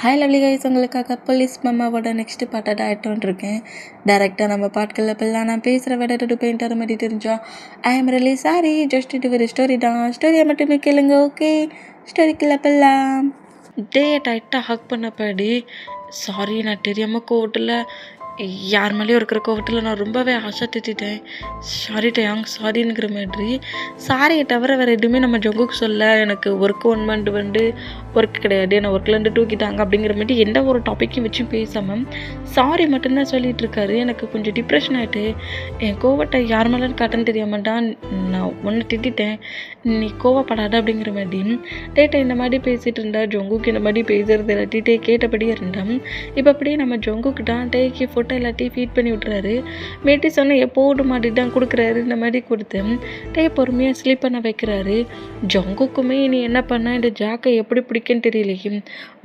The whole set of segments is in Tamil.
ஹாய் லவ்லி கைஸ், உங்களுக்காக போலீஸ் மாமாவோட நெக்ஸ்ட் பாட்டை ஆகிட்டு இருக்கேன். டேரெக்டாக நம்ம பாட்களில் இப்போல்லாம் நான் பேசுகிற விட பெயிண்டர் மாதிரி தெரிஞ்சா I am really sorry, just இது ஒரு ஸ்டோரி தான், ஸ்டோரியை மட்டுமே கேளுங்க. ஓகே, ஸ்டோரிக்குள்ள போகலாம். டேயை டைட்டாக ஹக் பண்ணப்படி சாரி, நான் தெரியாமல் கோவட்டில் யார் மேலேயும் இருக்கிற கோவத்தில் நான் ரொம்பவே ஆசை திட்டேன். சாரி டயாங், சாரிங்கிற மாதிரி. சாரியை தவிர வேறு எதுவுமே நம்ம ஜங்குக்கு சொல்ல. எனக்கு ஒர்க் 1 மந்த் ஒர்க் கிடையாது, நான் ஒர்க்லேருந்து தூக்கிட்டாங்க அப்படிங்கிற மாதிரி எந்த ஒரு டாப்பிக்கையும் வச்சு பேசாமல் சாரி மட்டும்தான் சொல்லிகிட்டு இருக்காரு. எனக்கு கொஞ்சம் டிப்ரெஷன் ஆகிட்டு என் கோவத்தை யார் மேலே காட்டுன்னு தெரியாமட்டான் நான் ஒன்று திட்டேன். நீ கோவப்படாத அப்படிங்கிற மாதிரி டேட்டை இந்த மாதிரி பேசிகிட்டு இருந்தா. ஜங்குக்கு இந்த மாதிரி பேசுறது எல்லாத்தையும் டே கேட்டபடியே இருந்தான். இப்போ அப்படியே நம்ம ஜங்குக்கு தான் டேக்கு ஃபோட்டோ எல்லாத்தையும் ஃபீட் பண்ணி விட்றாரு. மேட்டி சொன்னால் எப்போது மாதிரி தான் கொடுக்குறாரு. இந்த மாதிரி கொடுத்து டே பொறுமையாக ஸ்லீப் பண்ண வைக்கிறாரு. ஜங்குக்குமே நீ என்ன பண்ண, இந்த ஜாக்கை எப்படி பிடிக்குன்னு தெரியலையே,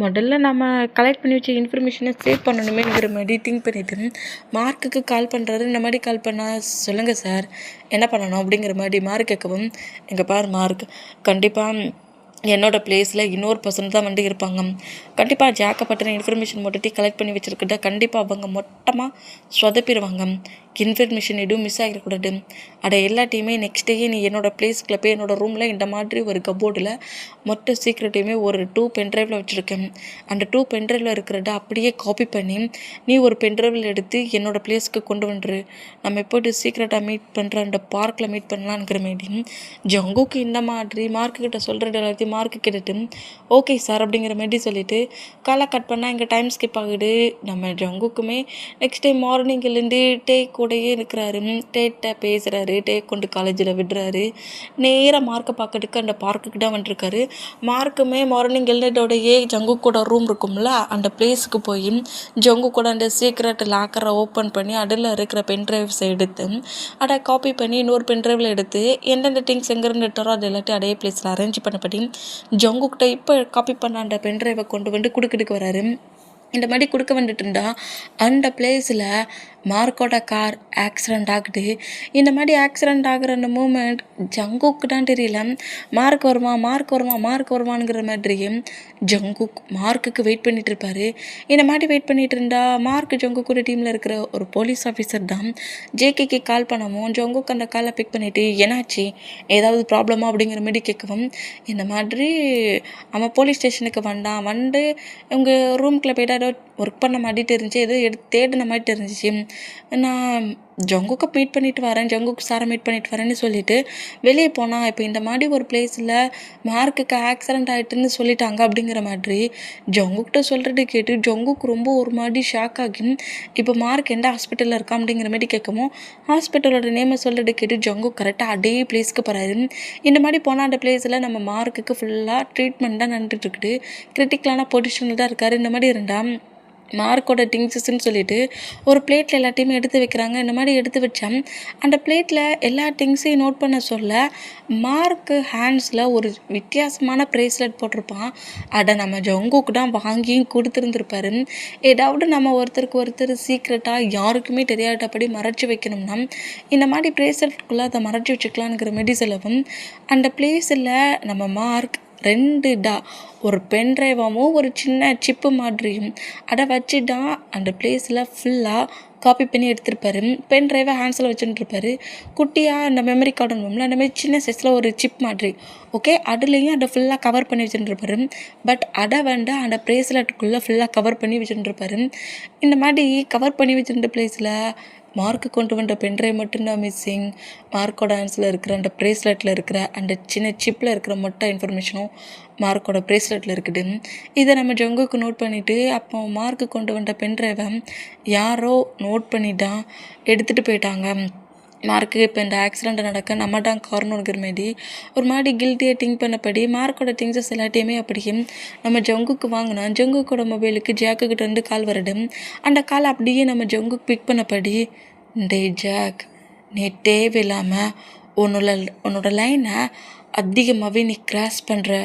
முதல்ல நம்ம கலெக்ட் பண்ணி வச்ச இன்ஃபர்மேஷனை சேவ் பண்ணணுமேங்கிற மாதிரி திங்க் பண்ணிவிட்டு மார்க்குக்கு கால் பண்ணுறாரு. இந்த மாதிரி கால் பண்ணால் சொல்லுங்கள் சார் என்ன பண்ணணும் அப்படிங்கிற மாதிரி மார்க் கேட்கவும், எங்கள் பார் மார்க், கண்டிப்பாக என்னோடய பிளேஸில் இன்னொரு பர்சன் தான் இருப்பாங்க. கண்டிப்பாக ஜாக்கை பற்றின இன்ஃபர்மேஷன் மொத்தத்தையும் கலெக்ட் பண்ணி வச்சுருக்கிட்ட கண்டிப்பாக அவங்க மொத்தமாக சொதப்பிடுவாங்க. இன்ஃபர்மேஷன் எதுவும் மிஸ் ஆகிடக்கூடாது. எல்லாத்தையுமே நெக்ஸ்ட் டே நீ என்னோடய பிளேஸ்க்குள்ள போய் என்னோடய ரூமில் இந்த மாதிரி ஒரு கபோர்டில் மொத்த சீக்ரெட்டையுமே ஒரு 2 பென்ட்ரைவில் வச்சுருக்கேன். அந்த 2 பென்ட்ரைவில் இருக்கிறத அப்படியே காப்பி பண்ணி நீ ஒரு பென்ட்ரைவில் எடுத்து என்னோடய பிளேஸ்க்கு கொண்டு வந்துரு. நம்ம எப்போது சீக்ரெட்டாக மீட் பண்ணுற அந்த பார்க்கில் மீட் பண்ணலான்ங்கிற மாதிரி ஜங்குக்கு இந்த மாதிரி மார்க்குக்கிட்ட சொல்கிறது எல்லாத்தையும் மார்க்கு கேட்டுட்டு ஓகே சார் அப்படிங்கிற மாதிரி சொல்லிவிட்டு காலை கட் பண்ணால் இங்கே டைம் ஸ்கிப் ஆகுது. நம்ம ஜங்குக்குமே நெக்ஸ்ட் டே மார்னிங்கிலேருந்து கூடையே இருக்கிறாரு. டேட்டை பேசுகிறாரு, கொண்டு காலேஜில் விடுறாரு. நேராக மார்க்கை பார்க்கறதுக்கு அந்த பார்க்குக்கு தான் வந்துருக்காரு. மார்க்குமே மார்னிங் எழுந்தோடையே ஜங்கு கூட ரூம் இருக்கும்ல, அந்த பிளேஸுக்கு போய் ஜங்கு கூட அந்த சீக்ரெட் லாக்கரை ஓப்பன் பண்ணி அதில் இருக்கிற பென்ட்ரைவ்ஸை எடுத்து அதை காப்பி பண்ணி இன்னொரு பென்ட்ரைவில் எடுத்து எந்தெந்த திங்ஸ் எங்கேருந்து எடுத்தாரோ அது எல்லாத்தையும் அதே பிளேஸில் அரேஞ்ச் பண்ணப்படி ஜங்குக்கிட்ட இப்போ காப்பி பண்ண அந்த பென்ட்ரைவை கொண்டு வந்து கொடுக்கிட்டு வராரு. இந்த மாதிரி கொடுக்க வந்துட்டு இருந்தா அந்த பிளேஸில் மார்க்கோட கார் ஆக்சிடெண்ட் ஆகுது. இந்த மாதிரி ஆக்சிடெண்ட் ஆகிற அந்த மூமெண்ட் ஜங்குக்கு தான் தெரியல. மார்க் வருவானுங்கிற மாதிரியும் ஜங்குக் மார்க்குக்கு வெயிட் பண்ணிட்டு இருப்பாரு. இந்த மாதிரி வெயிட் பண்ணிட்டு இருந்தா மார்க் ஜங்குக்கூட டீமில் இருக்கிற ஒரு போலீஸ் ஆஃபீஸர் தான் ஜேகேக்கு கால் பண்ணவும் ஜங்குக்கு அந்த காலை பிக் பண்ணிவிட்டு என்னாச்சு, ஏதாவது ப்ராப்ளமா அப்படிங்கிற மாதிரி கேட்கவும், இந்த மாதிரி அவன் போலீஸ் ஸ்டேஷனுக்கு வந்து இவங்க ரூம்குள்ளே போய்ட்டு ஏதோ ஒர்க் பண்ண மாதிரி தெரிஞ்சு ஏதோ தேடின மாதிரி தெரிஞ்சிச்சு. நான் ஜங்குக்கு மீட் பண்ணிட்டு வரேன், ஜங்குக்கு சாரை மீட் பண்ணிட்டு வரேன்னு சொல்லிட்டு வெளியே போனால் இப்போ இந்த மாதிரி ஒரு பிளேஸில் மார்க்குக்கு ஆக்சிடெண்ட் ஆகிட்டுன்னு சொல்லிட்டாங்க அப்படிங்கிற மாதிரி ஜங்குக்கிட்ட சொல்கிறது கேட்டு ஜங்குக்கு ரொம்ப ஒரு மாதிரி ஷாக் ஆகி இப்போ மார்க் எந்த ஹாஸ்பிட்டலில் இருக்கா அப்படிங்கிற மாதிரி கேட்கவும் ஹாஸ்பிட்டலோட நேமை சொல்கிறது கேட்டு ஜங்கு கரெக்டாக அதே பிளேஸ்க்கு போகிறாரு. இந்த மாதிரி போனால் அந்த பிளேஸில் நம்ம மார்க்குக்கு ஃபுல்லாக ட்ரீட்மெண்ட் தான் நடந்துட்டுருக்குது. கிரிட்டிக்கலான பொசிஷனில் தான் இருக்கார். இந்த மாதிரி இருந்தால் மார்க்கோட திங்ஸஸ்ன்னு சொல்லிட்டு ஒரு பிளேட்டில் எல்லாத்தையுமே எடுத்து வைக்கிறாங்க. இந்த மாதிரி எடுத்து வச்சேன் அந்த பிளேட்டில் எல்லா திங்ஸையும் நோட் பண்ண சொல்ல மார்க்கு ஹேண்ட்ஸில் ஒரு வித்தியாசமான ப்ரேஸ்லெட் போட்டிருப்பான். அதை நம்ம ஜங்குக்கு தான் வாங்கியும் கொடுத்துருந்துருப்பாரு. ஏதாவது நம்ம ஒருத்தருக்கு சீக்ரெட்டாக யாருக்குமே தெரியாதபடி மறைச்சி வைக்கணும்னா இந்த மாதிரி ப்ரேஸ்லெட்டுக்குள்ளே அதை மறைச்சி வச்சுக்கலாங்கிற மாதிரி சொல்லவும் அந்த பிளேஸில் நம்ம மார்க் 2 ஒரு பென்ட்ரைவாகவும் ஒரு சின்ன சிப்பு மாதிரியும் அதை வச்சு தான் அந்த பிளேஸில் ஃபுல்லாக காப்பி பண்ணி எடுத்திருப்பாரு. பென்ட்ரைவை ஹேண்ட்ஸில் வச்சுட்டுருப்பாரு. குட்டியாக அந்த மெமரி கார்டு ஒன்றும்ல அந்த மாதிரி சின்ன சைஸில் ஒரு சிப் மாதிரி ஓகே, அதுலேயும் அதை ஃபுல்லாக கவர் பண்ணி வச்சுட்டுருப்பாரு. பட் அதை அந்த ப்ரேஸ்லெட்டுக்குள்ளே ஃபுல்லாக கவர் பண்ணி வச்சுட்டுருப்பாரு. இந்த மாதிரி கவர் பண்ணி வச்சுருந்த பிளேஸில் மார்க்கு கொண்டு வந்த பென்ட்ரைவ் மட்டும்தான் மிஸ்ஸிங். மார்க்கோட ஹேண்ட்ஸில் இருக்கிற அந்த ப்ரேஸ்லெட்டில் இருக்கிற அந்த சின்ன சிப்பில் இருக்கிற மொட்டை இன்ஃபர்மேஷனும் மார்க்கோட ப்ரேஸ்லெட்டில் இருக்குது. இதை நம்ம ஜங்குக்கு நோட் பண்ணிவிட்டு அப்போ மார்க்கு கொண்டு வந்த பென்ட்ரைவை யாரோ நோட் பண்ணி தான் எடுத்துகிட்டு போயிட்டாங்க. மார்க்கு இப்போ இந்த ஆக்சிடெண்ட் நடக்க நம்ம தான் காரணங்கிற மாதிரி ஒரு மாதிரி கில்ட்டியை திங்க் பண்ணபடி மார்க்கோட திங்ஸஸ் எல்லாத்தையுமே அப்படியே நம்ம ஜங்குக்கு வாங்கினா ஜங்குக்கோட மொபைலுக்கு ஜாக்குக்கிட்ட இருந்து கால் வருது. அந்த கால் அப்படியே நம்ம ஜங்குக்கு பிக் பண்ணபடி, டே ஜாக், நீ தேவையில்லாமல் உன்னோட லைனை அதிகமாகவே நீ கிராஸ் பண்ணுற.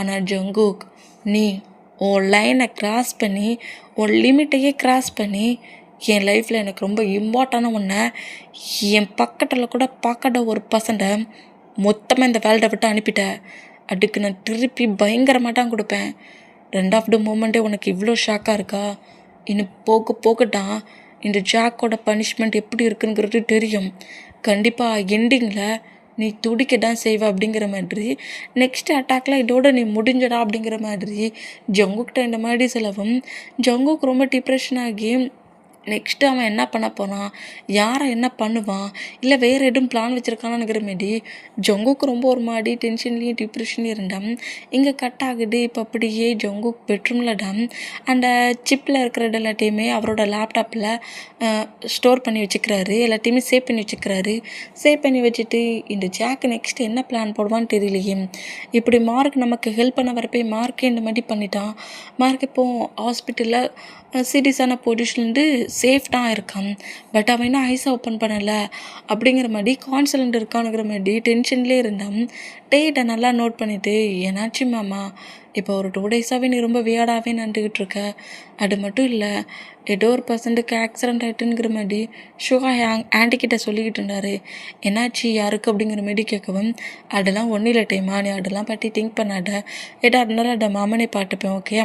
ஆனால் ஜங்குக், நீ உன் லைனை கிராஸ் பண்ணி உன் லிமிட்டையே கிராஸ் பண்ணி என் லைஃப்பில் எனக்கு ரொம்ப இம்பார்ட்டான ஒன்றை என் பக்கத்தில் கூட பார்க்காத ஒரு பர்சன்ட்டை மொத்தமாக இந்த வேர்ல்டை விட்டு அனுப்பிட்டேன். அதுக்கு நான் திருப்பி பயங்கரமாக தான் கொடுப்பேன். ரெண்ட் ஆஃப் த மூமெண்ட்டே உனக்கு இவ்வளோ ஷாக்காக இருக்கா? இன்னும் போக போகட்டா இந்த ஜாக்கோட பனிஷ்மெண்ட் எப்படி இருக்குங்கிறது தெரியும். கண்டிப்பாக எண்டிங்கில் நீ துடிக்க தான் செய்வ அப்படிங்கிற மாதிரி, நெக்ஸ்ட் அட்டாக்ல இதோட நீ முடிஞ்சடா அப்படிங்கிற மாதிரி ஜங்குக்கிட்ட இந்த மாதிரி சொல்லவும், ஜங்குக்கு ரொம்ப டிப்ரெஷன் ஆகி நெக்ஸ்ட்டு அவன் என்ன பண்ண போனான், யாரை என்ன பண்ணுவான், இல்லை வேறு எதுவும் பிளான் வச்சுருக்கானாங்கிற மாரி ஜங்குக்கு ரொம்ப ஒரு மாதிரி டென்ஷன்லேயும் டிப்ரெஷன்லேயும் இருந்தான். இங்கே கட் ஆகுது. இப்போ அப்படியே ஜங்குக் பெட்ரூமில் டம் அந்த சிப்பில் இருக்கிறது எல்லாத்தையுமே அவரோட லேப்டாப்பில் ஸ்டோர் பண்ணி வச்சுக்கிறாரு. எல்லாத்தையுமே சேவ் பண்ணி வச்சுக்கிறாரு. சேவ் பண்ணி வச்சுட்டு இந்த ஜாக்கு நெக்ஸ்ட்டு என்ன பிளான் போடுவான்னு தெரியலையே. இப்படி மார்க் நமக்கு ஹெல்ப் பண்ண வரப்போ மார்க்கே இந்த மாதிரி பண்ணிட்டான். மார்க் இப்போது ஹாஸ்பிட்டலில் சீரியஸான பொசிஷன்லேருந்து சேஃப்டாக இருக்கான். பட் அவன் என்ன ஐஸை ஓப்பன் பண்ணலை அப்படிங்கிற மாதிரி கான்சலண்ட் இருக்கானுங்கிற மாதிரி டென்ஷன்லேயே இருந்தான். டேட்டை நல்லா நோட் பண்ணிவிட்டு, என்னாச்சு மாமா, இப்போ ஒரு 2 டேஸாகவே நீ ரொம்ப வியர்டாகவே நடந்துக்கிட்டு இருக்க. அது மட்டும் இல்லை, ஏதோ ஒரு பர்சன்ட்டுக்கு ஆக்சிடென்ட் ஆகிட்டுங்கிற மாதிரி ஷுகா ஆன்ட்டிக்கிட்ட சொல்லிக்கிட்டு இருந்தார். என்னாச்சு யாருக்கு அப்படிங்கிற மாதிரி கேட்கவும், அதெல்லாம் ஒன்றும் இல்லை டைமா, நீ அதெல்லாம் பற்றி திங்க் பண்ணாத. ஏதா இருந்தாலும் அதை மாமனே பார்த்துப்பேன். ஓகே,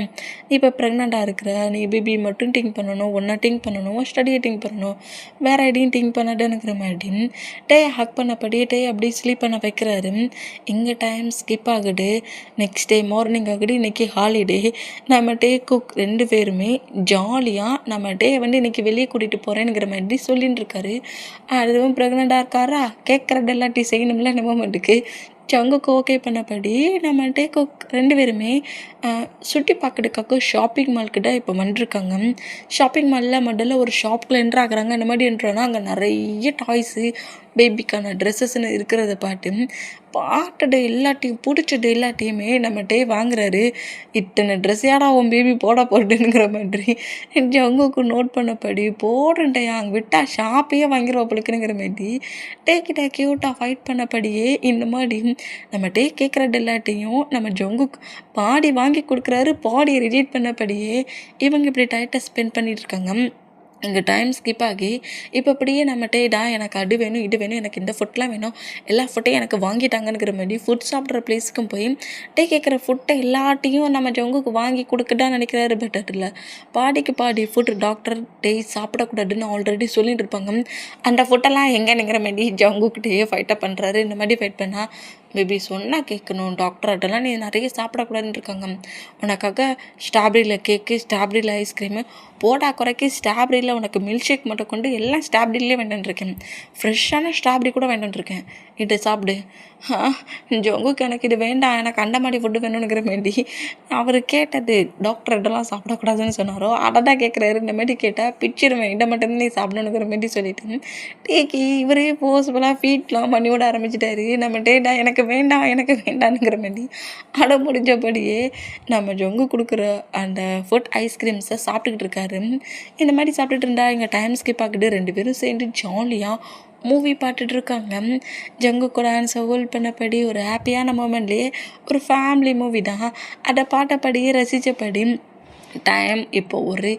நீ இப்போ ப்ரெக்னெண்ட்டாக இருக்கிற, நீ பேபி மட்டும் திங்க் பண்ணணும், ஒன்றா திங்க் பண்ணணும், ஸ்டடியை திங்க் பண்ணணும், வேறு எதையும் திங்க் பண்ணாதேனுங்கிற மாதிரி டேயை ஹக் பண்ணப்படியே டே அப்படியே ஸ்லீப் பண்ண வைக்கிறாரு. இங்கே டைம் ஸ்கிப் ஆகுது. நெக்ஸ்ட் டே மார்னிங் ஆகுது. இன்றைக்கி ஹாலிடே. நம்ம டே குக் 2 பேருமே ஜாலியாக நம்ம டே இன்றைக்கி வெளியே கூட்டிகிட்டு போகிறேங்கிற மாதிரி சொல்லின்னு இருக்காரு. அதுவும் ப்ரெக்னெண்ட்டாக இருக்காரா, கேட்குறது எல்லாத்தையும் செய்யணும்ல நம்ம மட்டுக்கு. ஜங்குக்கு ஓகே பண்ணபடி நம்ம டே குக் 2 பேருமே சுற்றி பார்க்கறதுக்காக ஷாப்பிங் மால்கிட்ட இப்போ வந்துருக்காங்க. ஷாப்பிங் மாலில் முதல்ல ஒரு ஷாப்புக்குள்ள என்ட்ரு ஆகுறாங்க. இந்த மாதிரி என்ட்ரானா அங்கே நிறைய டாய்ஸு, பேபிக்கான ட்ரெஸ்ஸஸ்ன்னு இருக்கிறத பார்த்தது எல்லாத்தையும் பிடிச்சது எல்லாத்தையுமே நம்ம டே வாங்குறாரு. இத்தனை ட்ரெஸ் யாடா உன் பேபி போட போட்டுங்கிற மாதிரி ஜங்குக்கு நோட் பண்ணபடி போடுறேன்டையா அங்கே விட்டா ஷாப்பையே வாங்கிடுவாப்பிளுக்குங்கிற மாதிரி டே கிட்ட க்யூட்டாக ஃபைட் பண்ணபடியே இந்த மாதிரி நம்ம டே கேட்குறது எல்லாத்தையும் நம்ம ஜங்குக்கு பாடி வாங்கி கொடுக்குறாரு. பாடியை ரிஜெக்ட் பண்ணபடியே இவங்க இப்படி டைட்டை ஸ்பெண்ட் பண்ணிட்டு இருக்காங்க. இங்கே டைம் ஸ்கிப் ஆகி இப்போ அப்படியே நம்ம டேடா எனக்கு அது வேணும் இது வேணும், எனக்கு இந்த ஃபுட்லாம் வேணும், எல்லா ஃபுட்டையும் எனக்கு வாங்கிட்டாங்கங்கிற மாதிரி ஃபுட் சாப்பிட்ற பிளேஸுக்கும் போய் டே கேட்குற ஃபுட்டை எல்லாத்தையும் நம்ம ஜங்குக்கு வாங்கி கொடுக்கட்டான்னு நினைக்கிறாரு. பட் அதில் பாடிக்கு பாடி ஃபுட் டாக்டர் டே சாப்பிடக்கூடாதுன்னு ஆல்ரெடி சொல்லிட்டு இருப்பாங்க. அந்த ஃபுட்டெல்லாம் எங்கேனுங்கிற மாதிரி ஜங்குக்கிட்டேயே ஃபைட்டாக பண்ணுறாரு. இந்த மாதிரி ஃபைட் பண்ணால் பேபி சொன்னால் கேட்கணும், டாக்டர் அதெல்லாம் நீ நிறைய சாப்பிடக்கூடாதுன்னு இருக்காங்க. உனக்காக ஸ்ட்ராபெரியில் கேக்கு, ஸ்ட்ராபெரியில் ஐஸ்கிரீமு, போடா குறைக்கி ஸ்ட்ராபெரியில் உனக்கு மில்க் ஷேக் மட்டும் கொண்டு எல்லாம் ஸ்ட்ராபெரியிலே வேண்டான்ருக்கேன், ஃப்ரெஷ்ஷான ஸ்ட்ராபெரி கூட வேண்டான்ருக்கேன், இதை சாப்பிடு. ஜங்குக்கு எனக்கு இது வேண்டாம், எனக்கு அந்த மாதிரி ஃபுட்டு வேணுங்கிற மாரி அவர் கேட்டது டாக்டர் இதெல்லாம் சாப்பிடக்கூடாதுன்னு சொன்னாரோ அதை தான் கேட்குறாரு. இந்த மாதிரி கேட்டால் பிச்சிருவேன், இதை மட்டும் நீ சாப்பிடணுங்கிற மாரி சொல்லிட்டு டேக்கி இவரே போஸ்ஃபுல்லாக ஃபீட்லாம் பண்ணி விட ஆரம்பிச்சிட்டாரு. நம்ம டேட்டா எனக்கு வேண்டானுங்கிற மாதிரி அட முடிஞ்சபடியே நம்ம ஜங்கு கொடுக்குற அந்த ஃபுட் ஐஸ்கிரீம்ஸை சாப்பிட்டுக்கிட்டு இருக்காரு. இந்த மாதிரி சாப்பிட்டுட்டு இருந்தா இங்கே டைம் ஸ்கிப் ஆகிட்டு 2 பேரும் சேர்ந்து ஜாலியாக மூவி பார்த்துட்டு இருக்காங்க. ஜங்கு கூட டான்ஸை ஹோல்ட் பண்ணபடி ஒரு ஹாப்பியான மூமெண்ட்லேயே ஒரு ஃபேமிலி மூவி தான். அதை பார்த்தபடியே ரசித்தபடி டைம் இப்போ ஒரு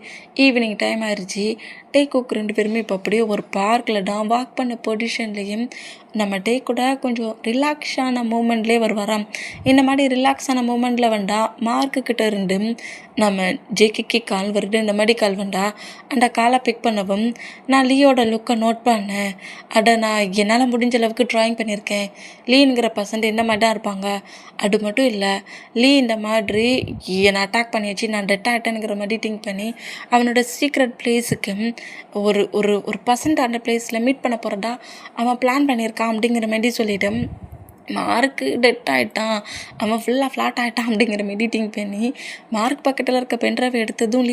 ஈவினிங் டைம் ஆயிடுச்சு. டே குக் 2 பேருமே இப்போ அப்படியே ஒரு பார்க்கில் தான் வாக் பண்ண பொசிஷன்லேயும் நம்ம டே கூட கொஞ்சம் ரிலாக்ஸான மூமெண்ட்லேயே வருவாராம். இந்த மாதிரி ரிலாக்ஸான மூமெண்ட்டில் வந்தால் மார்க்குக்கிட்ட இருந்து நம்ம ஜேக்கிக்கு கால் வருது. இந்த மாதிரி கால் வந்தா அந்த காலை பிக் பண்ணவும் நான் லீயோட லுக்கை நோட் பண்ணேன். அதை நான் என்னால் முடிஞ்ச அளவுக்கு ட்ராயிங் பண்ணியிருக்கேன். லீங்கிற பர்சன்ட் இந்த மாதிரி தான் இருப்பாங்க. அது மட்டும் இல்லை, லீ இந்த மாதிரி என்னை அட்டாக் பண்ணியாச்சு, நான் டெட் ஆகிட்டேனுங்கிற மாதிரி திங்க் பண்ணி அவனோட சீக்ரெட் பிளேஸுக்கு ஒரு ஒரு ஒரு பர்சன்ட் அந்த பிளேஸில் மீட் பண்ண போகிறதா அவன் பிளான் பண்ணியிருக்கான் அப்படிங்கிற மாதிரி சொல்லிவிட்டு மார்க்கு டெட் ஆகிட்டான், அவன் ஃபுல்லாக ஃப்ளாட் ஆகிட்டான் அப்படிங்கிற மாரி திங்க் பண்ணி மார்க் பக்கத்தில் இருக்க பென்ட்ரைவை எடுத்ததும்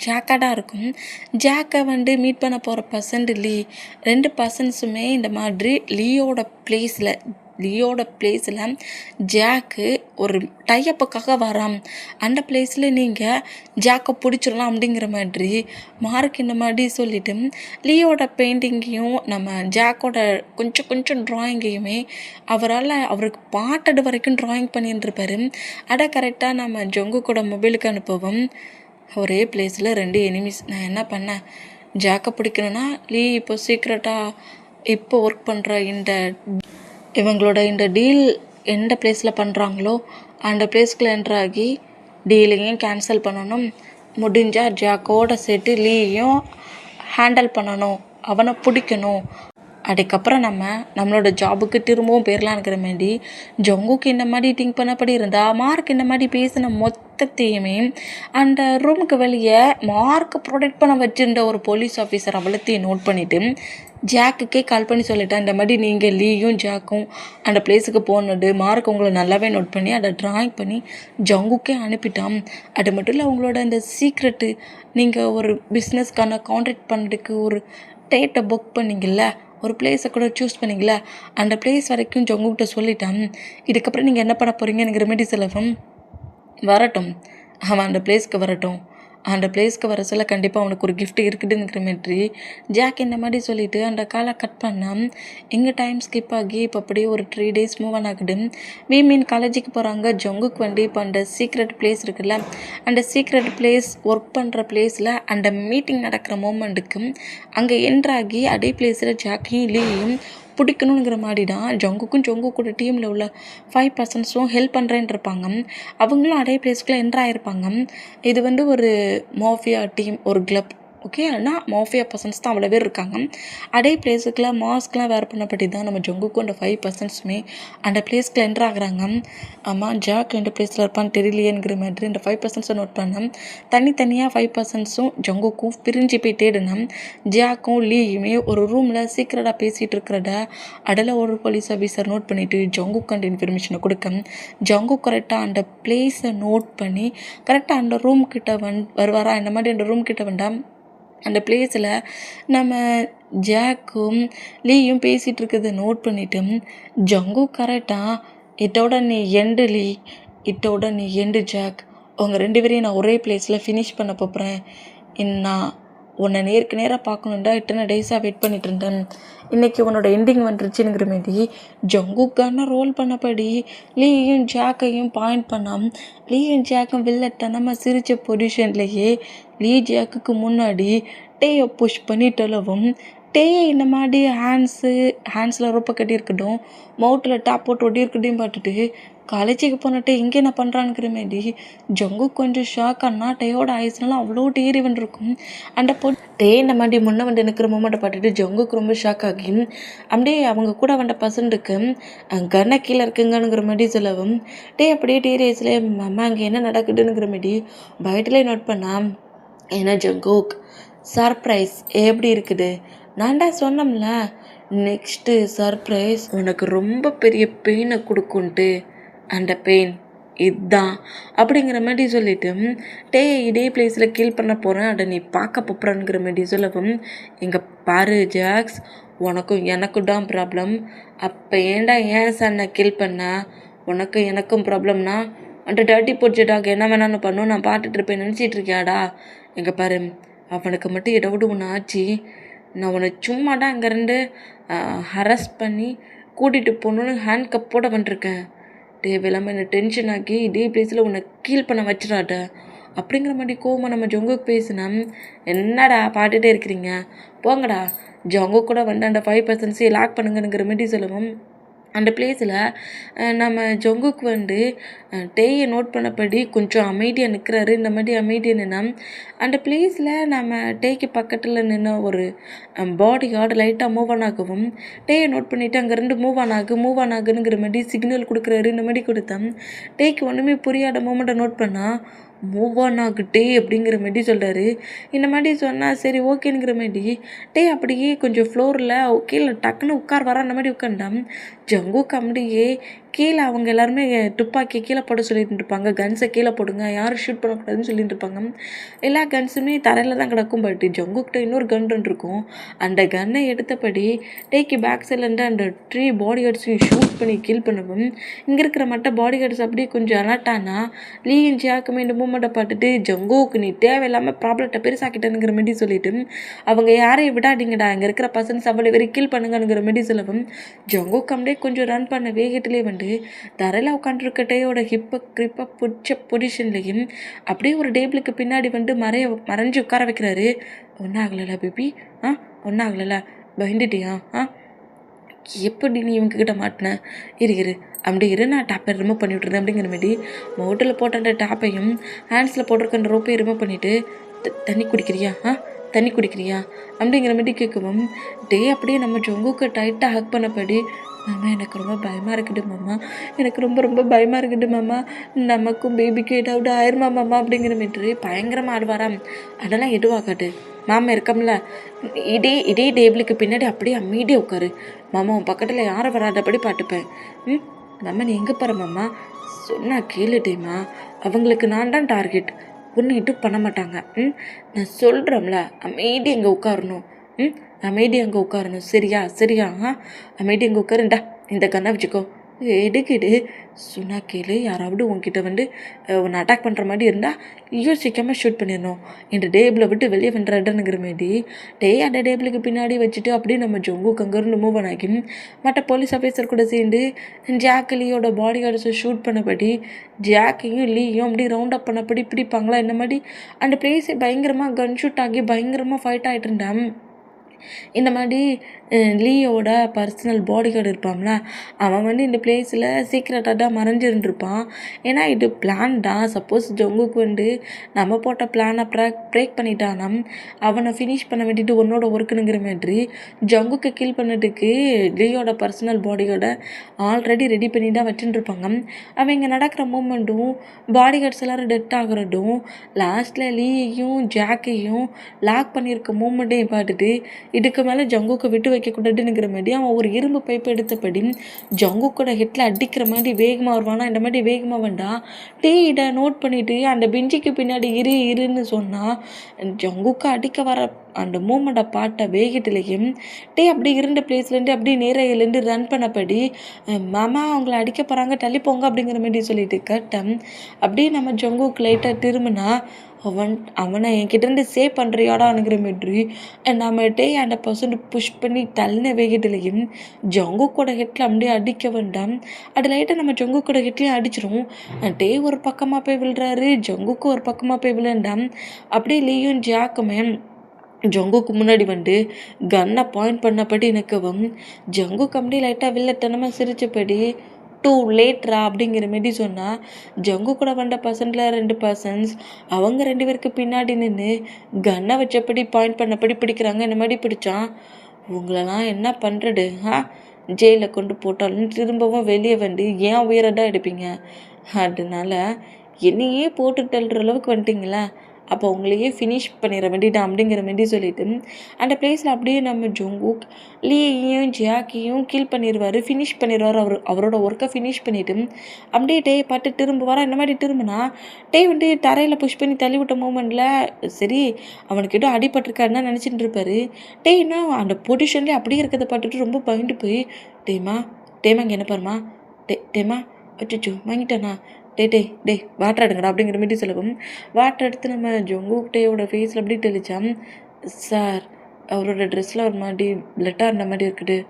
ஜாக்காக இருக்கும். ஜாக்கை மீட் பண்ண போகிற பர்சன்ட் லீ. 2 பர்சன்ஸுமே இந்த மாதிரி லீயோட பிளேஸில் ஜாக்கு ஒரு டையப்புக்காக வரான். அந்த பிளேஸில் நீங்கள் ஜாக்கை பிடிச்சிடலாம் அப்படிங்கிற மாதிரி மார்க் இந்த மாதிரி சொல்லிவிட்டு லீயோட பெயிண்டிங்கையும் நம்ம ஜாக்கோட கொஞ்சம் ட்ராயிங்கையுமே அவருக்கு பாட்டது வரைக்கும் ட்ராயிங் பண்ணிட்டு இருப்பார். அதை கரெக்டாக நம்ம ஜங்கு கூட மொபைலுக்கு அனுப்பவும் ஒரே பிளேஸில் 2 எனிமீஸ். நான் என்ன பண்ணேன், ஜாக்கை பிடிக்கணுன்னா லீ இப்போ சீக்ரெட்டாக இப்போ ஒர்க் பண்ணுற இவங்களோட இந்த டீல் எந்த பிளேஸில் பண்ணுறாங்களோ அந்த பிளேஸ்க்குள்ள என்ட்ராகி டீலையும் கேன்சல் பண்ணணும், முடிஞ்சால் ஜாக்கோட சேர்த்து லீயும் ஹேண்டில் பண்ணணும், அவனை பிடிக்கணும். அதுக்கப்புறம் நம்மளோட ஜாபுக்கு திரும்பவும் போயிடலான்னுக்கிற மாரி ஜங்குக்கு இந்த மாதிரி திங்க் பண்ணப்படி இருந்தால் மார்க் இந்த மாதிரி பேசின மொத்தத்தையுமே அந்த ரூமுக்கு வெளியே மார்க்கை ப்ரொடெக்ட் பண்ண வச்சுருந்த ஒரு போலீஸ் ஆஃபீஸர் அவ்வளோத்தையும் நோட் பண்ணிவிட்டு ஜாக்குக்கே கால் பண்ணி சொல்லிட்டேன், இந்த மாதிரி நீங்கள் லீயும் ஜாக்கும் அந்த பிளேஸுக்கு போனது மார்க் உங்களை நல்லாவே நோட் பண்ணி அதை ட்ராயிங் பண்ணி ஜங்குக்கே அனுப்பிட்டான். அது மட்டும் இல்லை, உங்களோட இந்த சீக்ரெட்டு நீங்கள் ஒரு பிஸ்னஸ்க்கான கான்ட்ராக்ட் பண்ணுறதுக்கு ஒரு டேட்டை புக் பண்ணிங்கல்ல, ஒரு பிளேஸை கூட சூஸ் பண்ணிங்களா, அந்த பிளேஸ் வரைக்கும் ஜங்குக்கிட்ட சொல்லிட்டான். இதுக்கப்புறம் நீங்கள் என்ன பண்ண போகிறீங்கங்கிற மாதிரி செலவம் வரட்டும், அவன் அந்த பிளேஸ்க்கு வரட்டும், அந்த பிளேஸ்க்கு வர சொல்ல கண்டிப்பாக அவனுக்கு ஒரு கிஃப்ட் இருக்குதுங்கிற மாதிரி ஜாக் இந்த மாதிரி சொல்லிவிட்டு அந்த காலை கட் பண்ணால் எங்கள் டைம் ஸ்கிப் ஆகி இப்போ அப்படியே ஒரு 3 days மூவ் ஆன் ஆகுது. மீன் காலேஜுக்கு போகிறாங்க. ஜங்குக்கு வண்டி இப்போ அந்த சீக்ரெட் பிளேஸ் இருக்குல்ல, அந்த சீக்ரெட் பிளேஸ் ஒர்க் பண்ணுற பிளேஸில் அந்த மீட்டிங் நடக்கிற மூமெண்ட்டுக்கு அங்கே என்ட்ராகி அதே பிளேஸில் ஜாக்கையும் லீயும் பிடிக்கணுங்கிற மாதிரி தான் ஜங்குக்கூட டீமில் உள்ள 5 பர்சன்ஸும் ஹெல்ப் பண்ணுறேன்னு இருப்பாங்க. அவங்களும் அதே பிளேஸ்க்குள்ளே என்ட்ரு ஆகிருப்பாங்க. இது ஒரு மாஃபியா டீம், ஒரு கிளப். ஓகே, ஆனால் மாஃபியா பர்சன்ஸ் தான் அவ்வளோ பேர் இருக்காங்க. அதே பிளேஸுக்குலாம் மாஸ்க்லாம் வேர் பண்ணப்படி தான் நம்ம ஜங்குக்கும் அந்த 5 பர்சன்ஸுமே அந்த பிளேஸ்க்கு என்ட்ரு ஆகுறாங்க. ஆமாம், ஜாக் எந்த பிளேஸில் இருப்பான்னு தெரியலையேங்கிற மாதிரி இந்த 5 பர்சன்ஸை நோட் பண்ணேன். தனித்தனியாக 5 பர்சன்ஸும் ஜங்குக்கும் பிரிஞ்சு போய் தேடினேன். ஜாக்கும் லீயுமே ஒரு ரூமில் சீக்கிரட்டாக பேசிகிட்டு இருக்கிறத அதில் ஒரு போலீஸ் ஆஃபீஸர் நோட் பண்ணிவிட்டு ஜங்குக்கு அந்த இன்ஃபர்மேஷனை கொடுக்க ஜங்கு கரெக்டாக அந்த பிளேஸை நோட் பண்ணி கரெக்டாக அந்த ரூம் கிட்ட வருவாரா, இந்த மாதிரி அந்த ரூம் கிட்ட வந்தால் அந்த பிளேஸில் நம்ம ஜாக்கும் லீயும் பேசிகிட்டு இருக்கிறத நோட் பண்ணிவிட்டு ஜங்கு கரெக்டாக இதோட நீ எண்டு லீ, இதோட நீ எண்டு ஜாக், உங்கள் 2 பேரையும் நான் ஒரே பிளேஸில் ஃபினிஷ் பண்ண போகிறேன். நான் உன்னை நேருக்கு நேராக பார்க்கணுண்டா இத்தனை டேஸாக வெயிட் பண்ணிட்டு இருந்தேன், இன்றைக்கி உன்னோட எண்டிங் வந்துருச்சுங்கிற மாரி ஜங்குக்கான ரோல் பண்ணபடி லீயும் ஜாக்கையும் பாயிண்ட் பண்ணால் லீயும் ஜாக்கும் வில்லத்தனமாக சிரித்த பொசிஷன்லேயே லீ ஜாக்குக்கு முன்னாடி டேயை புஷ் பண்ணிட்டளவும் டேயை இந்த மாதிரி ஹேண்ட்ஸில் ரொப்ப கட்டி இருக்கட்டும், மவுத்தில் டாப் போட்டு ஒட்டி இருக்கட்டும் பார்த்துட்டு காலேஜுக்கு போனட்டே இங்கே என்ன பண்ணுறான்ங்கிற மாரி ஜங்கு கொஞ்சம் ஷாக் ஆனா டேயோட ஆயுஸ்னாலும் அவ்வளோ டேரி வந்துருக்கும். அந்த டே இந்த மாதிரி முன்ன வந்து நிற்கிற மூமெண்ட்டை பார்த்துட்டு ஜங்குக்கு ரொம்ப ஷாக் ஆகி அப்படியே அவங்க கூட வந்த பர்சன்ட்டுக்கு கண்ணை கீழே இருக்குங்கங்கிற மாதிரி சொல்லவும் டே அப்படியே டீரேஜ்லேயே அம்மா அங்கே என்ன நடக்குதுங்கிற மாதிரி பயத்திலே நோட் பண்ணா, ஏன்னா ஜங்குக் சர்ப்ரைஸ் எப்படி இருக்குது, நான்டா சொன்னோம்ல நெக்ஸ்ட்டு சர்ப்ரைஸ் உனக்கு ரொம்ப பெரிய பெயினை கொடுக்குன்ட்டு, அந்த பெயின் இதுதான் அப்படிங்கிற மாதிரி சொல்லிவிட்டு டே இதே பிளேஸில் கீல் பண்ண போகிறேன், அதை நீ பார்க்க போகிறான்ங்கிற மாதிரி சொல்லவும் இங்கே பாரு ஜாக்ஸ், உனக்கும் எனக்கும் தான் ப்ராப்ளம், அப்போ ஏன்டா ஏன் சன்னை கில் பண்ண, உனக்கும் எனக்கும் ப்ராப்ளம்னா அந்த டர்ட்டி போட்ஜெட்டாக என்ன வேணான்னு பண்ணும் நான் பார்த்துட்டு இருப்பேன் நினச்சிட்டு இருக்கியாடா, எங்கே பாரு அவனுக்கு மட்டும் ஏதாவது ஒன்று ஆச்சு நான் உன்னை சும்மாடா அங்கேருந்து ஹரஸ்ட் பண்ணி கூட்டிகிட்டு போகணுன்னு ஹேண்ட் கப்போட பண்ணிருக்கேன், தேவையில்லாமல் என்னை டென்ஷன் ஆக்கி இதே பிளேஸில் உன்னை கீல் பண்ண வச்சிடாட்ட அப்படிங்கிற மாதிரி கோவமாக நம்ம ஜங்குக்கு பேசினா, என்னடா பாட்டுகிட்டே இருக்கிறீங்க போங்கடா, ஜங்கு கூட வந்து அந்த 5 பர்சன்ட்ஸையும் லாக் பண்ணுங்கங்கிற மாதிரி சொல்லுவோம். அந்த பிளேஸில் நம்ம ஜங்குக்கு வந்து டேயை நோட் பண்ணபடி கொஞ்சம் அமைதியாக நிற்கிறாரு. இந்த மாதிரி அமைதியாக நின்னா அந்த பிளேஸில் நம்ம டேக்கு பக்கத்தில் நின்று ஒரு பாடி கார்டு லைட்டாக மூவ் ஆன் ஆகவும் டேயை நோட் பண்ணிவிட்டு அங்கேருந்து மூவ் ஆன் ஆகுங்கிற மாதிரி சிக்னல் கொடுக்குறாரு. இந்த மாதிரி கொடுத்தா டேக்கு ஒன்றுமே புரியாத மூமெண்ட்டை நோட் பண்ணால் மூவ் ஆன் ஆகுட்டே அப்படிங்கிற மாதிரி சொல்கிறாரு. இந்த மாதிரி சொன்னால் சரி ஓகேங்கிற மாதிரி டே அப்படியே கொஞ்சம் ஃப்ளோரில் கீழே டக்குன்னு வர அந்த மாதிரி உட்காண்டான். ஜங்குக்கு அப்படியே கீழே அவங்க எல்லாருமே துப்பாக்கி கீழே போட சொல்லிட்டு இருப்பாங்க, கன்ஸை கீழே போடுங்க, யாரும் ஷூட் பண்ணக்கூடாதுன்னு சொல்லிட்டு இருப்பாங்க. எல்லா கன்ஸுமே தரையில் தான் கிடக்கும். பட் ஜங்குக்கிட்ட இன்னொரு கன் இருக்கும். அந்த கன்னை எடுத்தபடி டேக்கு பேக் சைட்லேருந்து அந்த 3 பாடி கார்ட்ஸையும் ஷூட் பண்ணி கில் பண்ணவும் இங்கே இருக்கிற மற்ற பாடி கார்ட்ஸ் அப்படியே கொஞ்சம் அலர்ட்டானா லீயின் ஜாக்குமே இந்த மூமெண்ட்டை பார்த்துட்டு ஜங்குக்கு நீ தேவையில்லாமல் ப்ராப்ளத்தை பெருசாக்கிட்டேனுங்கிற மாதிரி சொல்லிட்டு அவங்க யாரையும் விடாதீங்கடா, இங்கே இருக்கிற பர்சன்ஸ் அவ்வளோ வெறி கில் பண்ணுங்கங்கிற மாதிரி சொல்லவும் ஜங்குக்கு அப்படியே கொஞ்சம் ரன் பண்ண வேகத்திலே வந்து தரையில் உட்காந்துருக்க டேயோட கிரிப்பாக பிடிச்ச பொசிஷன்லையும் அப்படியே ஒரு டேபிளுக்கு பின்னாடி வந்து மறைஞ்சு உட்கார வைக்கிறாரு. ஒன்றும் ஆகலைல்ல பேபி, ஒன்றும் ஆகலைல்ல பயந்துட்டியா, எப்படி நீ இவங்கக்கிட்ட மாட்டின? இரு அப்படி இரு, நான் டேப்பை ரிமூவ் பண்ணி விட்டுறேன் அப்படிங்கிற மாரி மோட்டில் போட்ட டேப்பையும் ஹேண்ட்ஸில் போட்டிருக்க ரோப்பையும் ரிமூவ் பண்ணிவிட்டு, தண்ணி குடிக்கிறியா தண்ணி குடிக்கிறியா அப்படிங்கிற மாரி கேட்கவும், அப்படியே நம்ம ஜொங்குக்கு டைட்டாக ஹக் பண்ணபடி, மாமா எனக்கு ரொம்ப பயமாக இருக்குது மாமா, எனக்கு ரொம்ப ரொம்ப பயமாக இருக்குது மாமா, நமக்கும் பேபிக்கும் ஏதாவது ஆயிருமா மாமா அப்படிங்கிற மாரி பயங்கரமாக ஆடுவாராம். அதெல்லாம் எதுவாகாது, மாமா இருக்கம்ல, இதே டேபிளுக்கு பின்னாடி அப்படியே அமைதியாக உட்காரு மாமா, உன் பக்கத்தில் யாரை வராதபடி பார்த்துப்பேன். மாமா நீ எங்கே போகிற மாமா? சொன்னா கேளுட்டேம்மா, அவங்களுக்கு நான் தான் டார்கெட், ஒன்றும் எதுவும் பண்ண மாட்டாங்க. நான் சொல்கிறோம்ல, அமைதி அங்கே உட்காரணும். அமைதி அங்கே உட்காரணும், சரியா அமைதி அங்கே உட்காருண்டா, இந்த கண்ணை வச்சுக்கோ. எடுக்கிடு, சொன்னா கேளு, யாராவது உங்ககிட்ட உன்னை அட்டாக் பண்ணுற மாதிரி இருந்தால் யோசிக்காமல் ஷூட் பண்ணிடணும். இந்த டேபிளை விட்டு வெளியே வந்துடுறேன்னுங்கிற மாரி அந்த டேபிளுக்கு பின்னாடி வச்சுட்டு அப்படியே நம்ம ஜொங்கு கங்கர்னு மூவ் ஆகி மற்ற போலீஸ் ஆஃபீஸர் கூட சேர்ந்து ஜாக் லீயோட பாடி கார்ட்ஸை ஷூட் பண்ணபடி ஜாக்கையும் லீயும் அப்படி ரவுண்ட் அப் பண்ணபடி பிடிப்பாங்களா இந்த மாதிரி அந்த பிளேஸை பயங்கரமாக கன் ஷூட் ஆகி பயங்கரமாக ஃபைட் ஆகிட்டு இருந்தான். இந்த மாதிரி லீயோட பர்சனல் பாடி கார்டு இருப்பான்ல, அவன் இந்த பிளேஸில் சீக்ரெட்டாக தான் மறைஞ்சிருந்துருப்பான். ஏன்னா இது பிளான் தான். சப்போஸ் ஜொங்குக்கு நம்ம போட்ட பிளானை பிரேக் பண்ணிட்டானா அவனை ஃபினிஷ் பண்ண வேண்டிட்டு உன்னோட ஒர்க்குனுங்கிற மாதிரி ஜொங்குக்கு கில் பண்ணதுக்கு லீயோட பர்சனல் பாடி கார்டை ஆல்ரெடி ரெடி பண்ணி தான் வச்சுட்டுருப்பாங்க. அவங்க நடக்கிற மூமெண்ட்டும் பாடி கார்ட்ஸ் எல்லோரும் டெத் ஆகுறதும் லாஸ்ட்டில் லீயையும் ஜாக்கையும் லாக் பண்ணியிருக்க மூமெண்ட்டையும் பார்த்துட்டு இதுக்கு மேலே ஜங்குக்கு விட்டு வைக்கக்கூடாதுங்கிற மாதிரி அவன் ஒரு இரும்பு பைப்பை எடுத்தபடி ஜங்குக்கோட ஹெட்டில் அடிக்கிற மாதிரி வேகமாக வருவானா. இந்த மாதிரி வேகமாக வேண்டாம் இதை நோட் பண்ணிவிட்டு அந்த பெஞ்சுக்கு பின்னாடி இருன்னு சொன்னால் ஜங்குக்கு அடிக்க வர அந்த மூமெண்ட்டை பாட்ட வேகத்திலையும் அப்படி இருந்த பிளேஸ்லேருந்து அப்படியே நேரையிலேருந்து ரன் பண்ணபடி, மாமா அவங்கள அடிக்க போகிறாங்க தள்ளிப்போங்க அப்படிங்கிற மாதிரி சொல்லிட்டு கட்டம் அப்படியே நம்ம ஜங்குக்கு லைட்டாக திரும்பினா அவனை என்கிட்டேருந்து சேவ் பண்ணுறியாடானுங்கிற மாதிரி நம்ம அந்த பர்சன் புஷ் பண்ணி தள்ளின வேகத்திலையும் ஜங்குக்கோட ஹெட்டில் அப்படியே அடிக்க வேண்டாம். அது லைட்டாக நம்ம ஜங்குக்கோட ஹெட்லேயும் அடிச்சிடும். ஒரு பக்கமாக போய் விழுறாரு, ஜங்குக்கு ஒரு பக்கமாக போய் விழுண்டாம். அப்படியே லீயும் ஜாக்குமே ஜங்குக்கு முன்னாடி கன்னை பாயிண்ட் பண்ணபடி எனக்கவும் ஜங்குக்கு அப்படியே லைட்டாக வில்லத்தனமாக சிரிச்சபடி டூ லேட்ரா அப்படிங்கிற மாரி சொன்னால் ஜங்கு கூட பர்சன்டில் 2 பர்சன்ஸ் அவங்க 2 பேருக்கு பின்னாடி நின்று கன்னை வச்சபடி பாயிண்ட் பண்ணபடி பிடிக்கிறாங்க. இந்த மாதிரி பிடிச்சான் உங்களெல்லாம் என்ன பண்ணுறது ஜெயிலில் கொண்டு போட்டாலும் திரும்பவும் வெளியே ஏன் உயரதான் எடுப்பீங்க, அதனால என்னையே போட்டு தள்ளுற அளவுக்கு வந்துட்டிங்களா, அப்போ உங்களையே ஃபினிஷ் பண்ணிட வேண்டியதான் அப்படிங்கிற மாதிரி சொல்லிட்டு அந்த பிளேஸில் அப்படியே நம்ம ஜொங்குக் லீயையும் ஜாக்கியும் கில் பண்ணிடுவார், ஃபினிஷ் பண்ணிடுவார். அவரோட ஒர்க்கை ஃபினிஷ் பண்ணிவிட்டு அப்படியே பார்த்து திரும்புவாரா. இந்த மாதிரி திரும்பினா தரையில் புஷ் பண்ணி தள்ளி விட்ட மூமெண்ட்டில் சரி அவனுக்கு எதுவும் அடிபட்டிருக்காருன்னு நினச்சிட்டு இருப்பார். இன்னும் அந்த பொசிஷன்லேயே அப்படியே இருக்கிறத பார்த்துட்டு ரொம்ப பயந்து போய் டேமா இங்கே என்ன பாருமா டேமா அச்சோ வாங்கிட்டானா டே வாட்டர் எடுங்கடா அப்படிங்கிற மாதிரி சொல்லவும் வாட்டர் எடுத்து நம்ம ஜொங்குட்டேயோட ஃபேஸில் அப்படி தெளித்தான். சார் அவரோட ட்ரெஸ்ஸில் ஒரு மாதிரி பிளட்டாக இருந்த மாதிரி இருக்குது.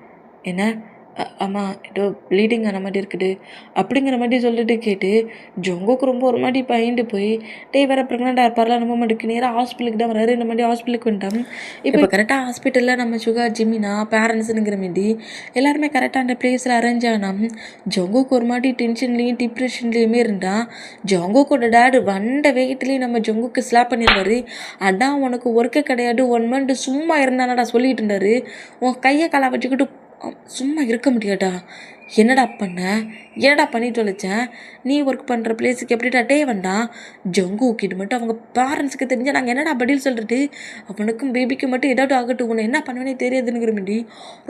என்ன ஆமாம் ஏதோ ப்ளீடிங் ஆன மாதிரி இருக்குது அப்படிங்கிற மாதிரி சொல்லிட்டு கேட்டு ஜொங்குக்கு ரொம்ப ஒரு மாதிரி பயந்து போய் வேறு ப்ரெக்னெண்ட்டாக இருப்பார்ல நம்ம மட்டுக்கு நேராக ஹாஸ்பிட்டலுக்கு தான் வராரு. இந்த மாதிரி ஹாஸ்பிட்டலுக்கு வந்துட்டோம். இப்போ கரெக்டாக ஹாஸ்பிட்டலில் நம்ம சுகா ஜிமினா பேரண்ட்ஸுங்கிற மாரி எல்லாருமே கரெக்டாக அந்த பிளேஸில் அரேஞ்ச் ஆனால் ஜொங்குக்கு ஒரு மாதிரி டென்ஷன்லேயும் டிப்ரெஷன்லேயுமே இருந்தால் ஜொங்குக்கோட டேடு வந்த வேகத்துலேயும் நம்ம ஜொங்குக்கு ஸ்லாப் பண்ணிடுவார். அதான் உனக்கு ஒர்க்கு கிடையாது 1 மந்த் சும்மா இருந்தானடா சொல்லிட்டு இருந்தார். உன் கையை காலை வச்சுக்கிட்டு சும்மா இருக்க முடியாடா, என்னடா பண்ணிட்டு தொலைச்சேன், நீ ஒர்க் பண்ணுற பிளேஸுக்கு எப்படிடா வேண்டாம் ஜங்குக்கு இது மட்டும் அவங்க பேரண்ட்ஸுக்கு தெரிஞ்சால் நாங்கள் என்னடா பதில் சொல்கிறது, அவனுக்கும் பேபிக்கும் மட்டும் ஏதாவது ஆகட்டும், உன்னை என்ன பண்ணுவேனே தெரியாதுங்கிற மாரி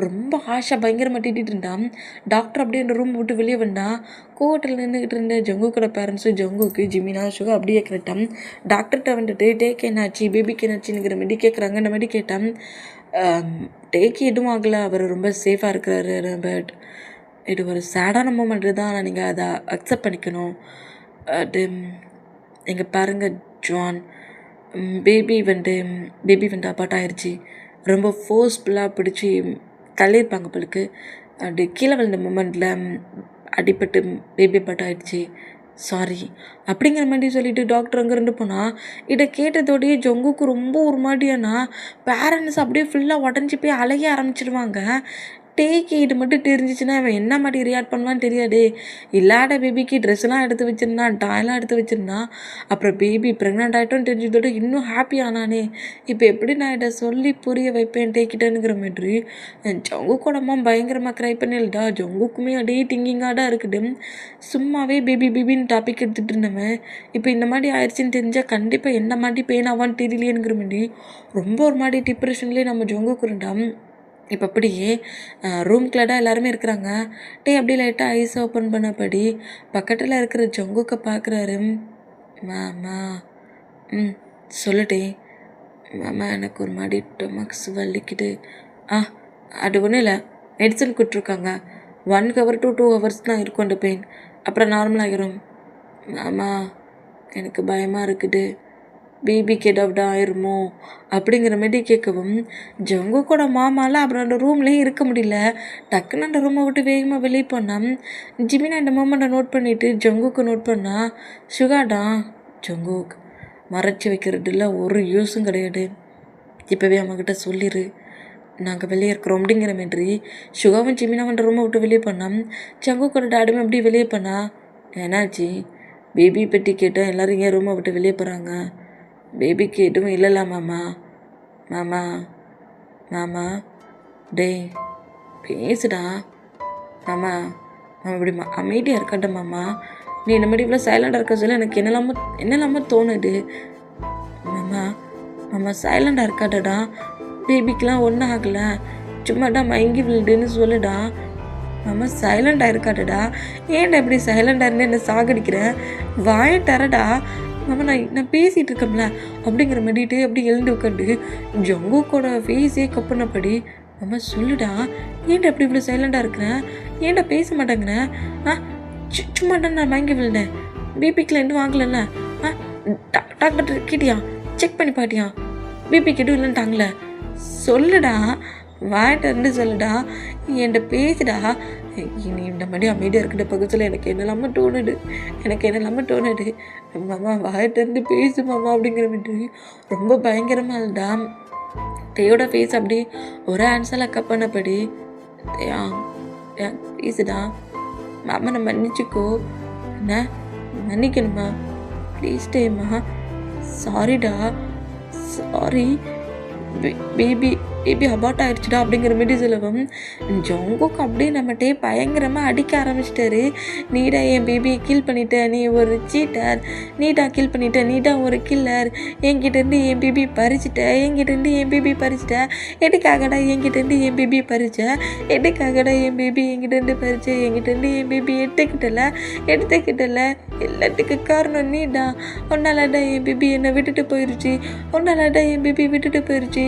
ரொம்ப ஆஷா பயங்கரமாக திட்டிகிட்டு இருந்தான். டாக்டர் அப்படியே அந்த ரூம் விட்டு வெளியே வந்தான். கோர்ட்டில் நின்றுக்கிட்டு இருந்த ஜங்குக்கோட பேரண்ட்ஸு ஜங்குக்கு ஜிமினா சுகா அப்படியே கேட்டான். டாக்டர்கிட்ட டேக் என்னாச்சு பேபிக்கு என்னாச்சுங்கிற மாரி கேட்குறாங்க. இந்த மாதிரி கேட்டான். டேக்கு எதுவும் ஆகலை, அவர் ரொம்ப சேஃபாக இருக்கிறாரு, பட் இது ஒரு சேடான மூமெண்ட்டு தான், நீங்கள் அதை அக்செப்ட் பண்ணிக்கணும். அது எங்கள் பாருங்கள் ஜான் பேபி அபார்ட் ஆயிடுச்சு, ரொம்ப ஃபோர்ஸ்ஃபுல்லாக பிடிச்சி தள்ளியிருப்பாங்க போலுக்கு, அப்படி கீழே விழுந்த மூமெண்ட்டில் அடிபட்டு பேபி அபார்ட் ஆகிடுச்சி, சாரி அப்படிங்கிற மாதிரி சொல்லிட்டு டாக்டர் அங்கேருந்து போனால் இதை கேட்டதோடையே ஜங்குக்கு ரொம்ப ஒரு மாதிரியானா பேரண்ட்ஸ் அப்படியே ஃபுல்லாக உடஞ்சி போய் அலைய ஆரம்பிச்சிடுவாங்க. டேக்கு இது மட்டும் தெரிஞ்சிச்சுன்னா அவன் என்ன மாதிரி ரியாக்ட் பண்ணுவான்னு தெரியாதே. இல்லாத பேபிக்கு ட்ரெஸ்லாம் எடுத்து வச்சிருந்தான், டாய்லாம் எடுத்து வச்சிருந்தான். அப்புறம் பேபி ப்ரெக்னென்ட் ஆகிட்டோன்னு தெரிஞ்சதோட இன்னும் ஹாப்பி ஆனானே. இப்போ எப்படி நான் இதை சொல்லி புரிய வைப்பேன் டேக்கிட்டேனுங்கிற மாதிரி ஜங்குக்கோட அம்மா பயங்கரமாக க்ரை பண்ணிடா. ஜங்குக்குமே அப்படியே திங்கிங்காக தான் இருக்குது. சும்மாவே பேபி பேபின்னு டாபிக் எடுத்துகிட்டு இருந்தவன் இப்போ இந்த மாதிரி ஆயிடுச்சின்னு தெரிஞ்சால் கண்டிப்பாக என்ன மாதிரி பெயின் ஆவான்னு தெரியலையேங்கிற மாதிரி ரொம்ப ஒரு மாதிரி டிப்ரெஷன்லேயே நம்ம ஜங்குக்குறோம். இப்போ அப்படியே ரூம்குள்ள தான் எல்லாருமே இருக்கிறாங்க. டே அப்படி லைட்டாக ஐஸ் ஓப்பன் பண்ணபடி பக்கத்தில் இருக்கிற ஜங்குக்கை பார்க்குறாரு. மாமா சொல்லுட்டே. மாமா எனக்கு ஒரு மாதிரி டொமக்ஸ் வலிக்குது. அது ஒன்றும் இல்லை, மெடிசன் கொடுத்துருக்காங்க. 1 hour to 2 hours தான் இருக்கும் அந்த பெயின், அப்புறம் நார்மலாகிடும். மாமா எனக்கு பயமாக இருக்குது, பேபிக்கு ஏதாவது ஆயிருமோ அப்படிங்கிற மாதிரி கேட்கவும் ஜங்குக்கோட மாமாலாம் அப்புறம் அந்த ரூம்லேயும் இருக்க முடியல. டக்குன்னு அந்த ரூமை விட்டு வேகமாக வெளியே போனான். ஜிமினா இந்த மூமெண்ட்டை நோட் பண்ணிவிட்டு ஜங்குக்கு நோட் பண்ணா. சுகாடா ஜங்குக் மறைச்சி வைக்கிறதுல ஒரு யூஸும் கிடையாது, இப்போவே அவங்கக்கிட்ட சொல்லிடு நாங்கள் வெளியே இருக்கிறோம் அப்படிங்கிற மாதிரி சுகாவும் ஜிமினாவும் அந்த ரூமை விட்டு வெளியே பண்ணான். ஜங்குக்கோட டாடியும் எப்படி வெளியே பண்ணா. என்னாச்சு பேபி பற்றி கேட்டால் எல்லோரும் ஏன் ரூமை விட்டு வெளியே போகிறாங்க? பேபிக்கு எதுவும் இல்லைல்ல மாமா. மாமா மாமா டேய் பேசுடா மாமா. மாமா இப்படி அமைதியாக இருக்கட்ட மாமா. நீ இந்த மாதிரி இவ்வளோ சைலண்டாக இருக்க சொல்ல எனக்கு என்னெல்லாமோ தோணுது. மாமா மாமா சைலண்டாக இருக்காட்டடா, பேபிக்கெலாம் ஒன்றும் ஆகலை, சும்மாடா மயங்கி விழுதுன்னு சொல்லுடா. மாமா சைலண்டாக இருக்காட்டடா. ஏன்டா இப்படி சைலண்டாக இருந்து என்னை சாகடிக்கிறேன்? வாயை தரடா. மாமா நான் பேசிகிட்டு இருக்கேன்ல அப்படிங்கிற மாதிரிட்டு அப்படி எழுந்து உட்காந்து ஜங்குக்கோட ஃபேஸே கப்புனபடி மாமா சொல்லுடா, ஏன்டா அப்படி இவ்வளோ சைலண்டாக இருக்கிறேன்? ஏன்டா பேச மாட்டேங்கிறேன்? சும்மாடா நான் மயங்கி விழுந்தேன், பிபிக்கில் எதுவும் வாங்கலல்ல. டாக்டர் கேட்டியா, செக் பண்ணி பாட்டியா, பிபிக்கு எதுவும் இல்லைன்ட்டாங்களே, சொல்லுடா, வாயிட்டு சொல்லுடா, என்கிட்ட பேசுடா. நீ இந்த மாதிரி அமைதியாக இருக்கிற பக்கத்தில் எனக்கு என்னெல்லாம தோணுது. மாமா வாயிட்டு பேசு மாமா அப்படிங்கிற மாதிரி ரொம்ப பயங்கரமாக இருந்தா. தேயோட ஃபேஸ் அப்படி ஒரு ஆன்சரில் கப் பண்ணபடி தேயா பேசுடா. மாமா நான் மன்னிச்சுக்கோ. என்ன மன்னிக்கணுமா? ப்ளீஸ் டேம்மா, சாரிடா, சாரி, பேபி அபார்ட் ஆயிடுச்சுடா அப்படிங்கிற மாதிரி சொல்லவும் ஜங்குக்கு அப்படியே நம்மகிட்டே பயங்கரமாக அடிக்க ஆரம்பிச்சிட்டாரு. நீடா என் பேபியை கில் பண்ணிட்ட, நீ ஒரு சீட்டர், நீடா கில் பண்ணிட்ட, நீடா ஒரு கில்லர், என்கிட்டேருந்து என் பேபி பறிச்சிட்ட, எதுக்காகடா என்கிட்டேருந்து என் பேபி பறிச்ச, எதுக்காகடா என் பேபி என்கிட்டேருந்து பறிச்ச, என்கிட்டேருந்து என் பேபி எடுத்துக்கிட்டல, எல்லாத்துக்கும் காரணம் நீடா. ஒன்னாலடா என் பேபி என்னை விட்டுட்டு போயிடுச்சு,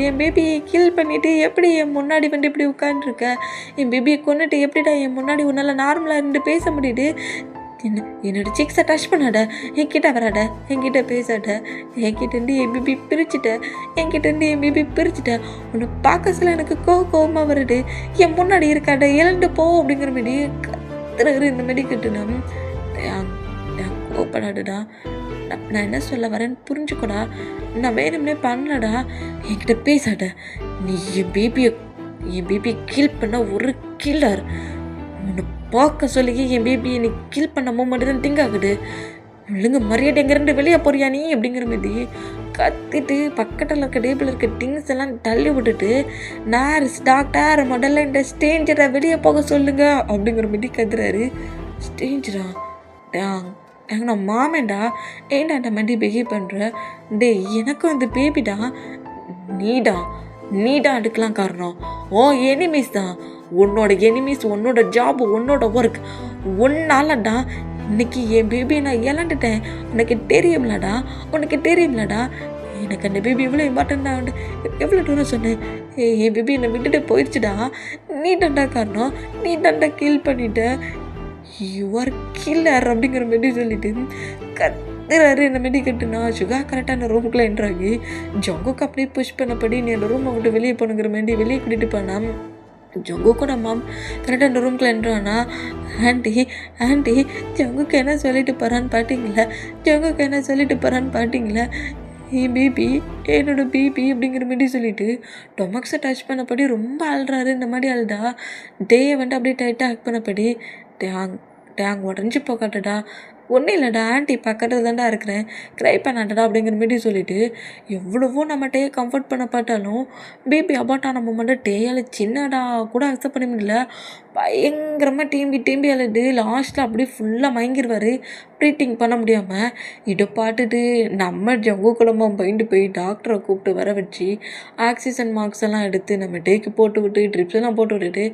என் பேபியை கில் பண்ணிவிட்டு எப்படி என் முன்னாடி வந்து இப்படி உட்காந்துருக்க, என் பேபியை கொண்டுட்டு எப்படிடா என் முன்னாடி உன்னால் நார்மலாக இருந்து பேச முடியுது? என்னோட சிக்ஸை டச் பண்ணாட, என்கிட்ட வராட, என்கிட்ட பேசாட, என்கிட்டேருந்து என் பேபி பிரிச்சுட்ட, உன்னை பார்க்க சொல்ல எனக்கு கோவமாக வருது, என் முன்னாடி இருக்காட, இழந்து போ அப்படிங்கிற மாதிரி கத்துறாரு. இந்த மாதிரி கட்டுனா கோப்படாடுடா, நான் என்ன சொல்ல வரேன்னு புரிஞ்சுக்கூடா, நான் வேணும்னே பண்ணலடா, என்கிட்ட பேசாட, நீ என் பேபியை கில் பண்ண ஒரு கில்லர், உன்னை பார்க்க சொல்லியே என் பேபியை நீ கில் பண்ண மூமெண்ட் தான் திங்க் ஆகுது, ஒழுங்கு மரியாதைங்கிறண்டு வெளியே போறியா நீ அப்படிங்கிற மாதிரி கத்திட்டு பக்கத்தில் இருக்க டேபிள் இருக்க திங்ஸ் எல்லாம் தள்ளி விட்டுட்டு நர்ஸ் டாக்டர் முதல்ல இந்த ஸ்டேஞ்சரை வெளியே போக சொல்லுங்க அப்படிங்கிற மாதிரி கத்துறாரு. ஸ்டேஞ்சரா நான் மாமேண்டா, ஏன்டா அந்த மாதிரி பிஹேவ் பண்ணுற? டே எனக்கும் அந்த பேபிடா, நீடா அதுக்கெலாம் காரணம். எனிமீஸ் தான், உன்னோட எனிமீஸ், உன்னோட ஜாப், உன்னோட ஒர்க், ஒன்னாலடா இன்னைக்கு என் பேபியை நான் இழந்துட்டேன். உனக்கு தெரியும்லடா, எனக்கு அந்த பேபி எவ்வளோ இம்பார்ட்டண்ட்டாக உண்டு, எவ்வளோ தூரம் சொன்னேன். என் பேபி என்னை விட்டுட்டு போயிடுச்சுடா, நீ தாண்டா காரணம், நீ தாண்டா கில் பண்ணிட்ட, யுவர் கில்லர் அப்படிங்கிற மாதிரி சொல்லிட்டு கத்துறாரு. இந்த மாதிரி கட்டுனா சுகா கரெக்டாக அந்த ரூமுக்குள்ளே என்ட்ராகி ஜங்குக்கு அப்படியே புஷ் பண்ணப்படி நீ அந்த ரூமை விட்டு வெளியே போனுங்கிற மாதிரி வெளியே கூட்டிகிட்டு போனான். ஜங்குக்கோட மாம் கரெக்டாக அந்த ரூமுக்குள்ளே என்ட்ரானா, ஆண்டி ஜங்குக்கு என்ன சொல்லிட்டு போகிறான்னு பார்த்தீங்களா, பேபி என்னோட பேபி அப்படிங்கிற மாதிரி சொல்லிட்டு டொமக்ஸை டச் பண்ணப்படி ரொம்ப அழுறாரு. இந்த மாதிரி அழுதா டேயை வந்துட்டு அப்படியே டைட்டாக ஹக் பண்ணப்படி டேங் டேங் உடஞ்சி போக்காட்டடா, ஒன்றும் இல்லைடா ஆண்டி பக்கத்தில் தான்டா இருக்கிறேன், க்ரை பண்ணாட்டடா அப்படிங்கிற மாதிரி சொல்லிட்டு எவ்வளவோ நம்ம டேயை கம்ஃபர்ட் பண்ண பார்த்தாலும் பேபி அபார்ட் ஆன மூமெண்ட்டு டேயால் சின்னடா கூட அக்செப்ட் பண்ண முடியல. பயங்கரமாக தேம்பி அழுது லாஸ்ட்டில் அப்படியே ஃபுல்லாக மயங்கிடுவார். ப்ரீத்திங் பண்ண முடியாமல் இதை பார்த்துட்டு நம்ம ஜங்கு குடும்பம் பயந்து போய் டாக்டரை கூப்பிட்டு வர வச்சு ஆக்சிஜன் மார்க்ஸ் எல்லாம் எடுத்து நம்ம டேக்கு போட்டு விட்டு ட்ரிப்ஸ் எல்லாம் போட்டு விட்டுட்டு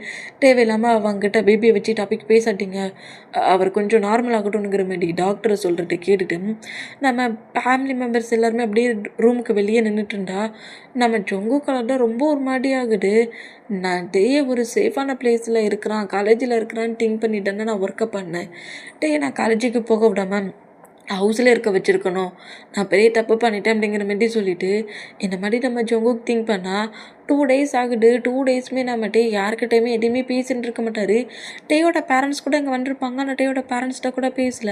தேவையில்லாமல் அவங்ககிட்ட பேபியை வச்சு டாபிக் பேசாட்டிங்க, அவர் கொஞ்சம் நார்மல் ஆகட்டும்ங்கிற மாதிரி டாக்டரை சொல்கிறத கேட்டுட்டு நம்ம ஃபேமிலி மெம்பர்ஸ் எல்லாருமே அப்படியே ரூமுக்கு வெளியே நின்றுட்டு இருந்தா நம்ம ஜங்கு கலர் ரொம்ப ஒரு மாதிரி ஆகுது. நான் டேயை ஒரு சேஃபான பிளேஸில் இருக்கிறான், காலேஜில் இருக்கிறான்னு திங்க் பண்ணிட்டேன்னா நான் ஒர்க்கை பண்ணேன். நான் காலேஜுக்கு போக விடாமல் ஹவுஸில் இருக்க வச்சுருக்கணும், நான் பெரிய தப்பு பண்ணிட்டேன் அப்படிங்கிற மாதிரி சொல்லிவிட்டு இந்த மாதிரி நம்ம ஜங்குக்கு திங்க் பண்ணால் 2 days ஆகுது. 2 daysமே நம்ம டே யாருக்கிட்டையுமே எதுவுமே பேசின்னு இருக்க மாட்டார். டேயோட பேரண்ட்ஸ் கூட இங்கே வந்திருப்பாங்க, ஆனால் டேயோட பேரண்ட்ஸ்கிட்ட கூட பேசல.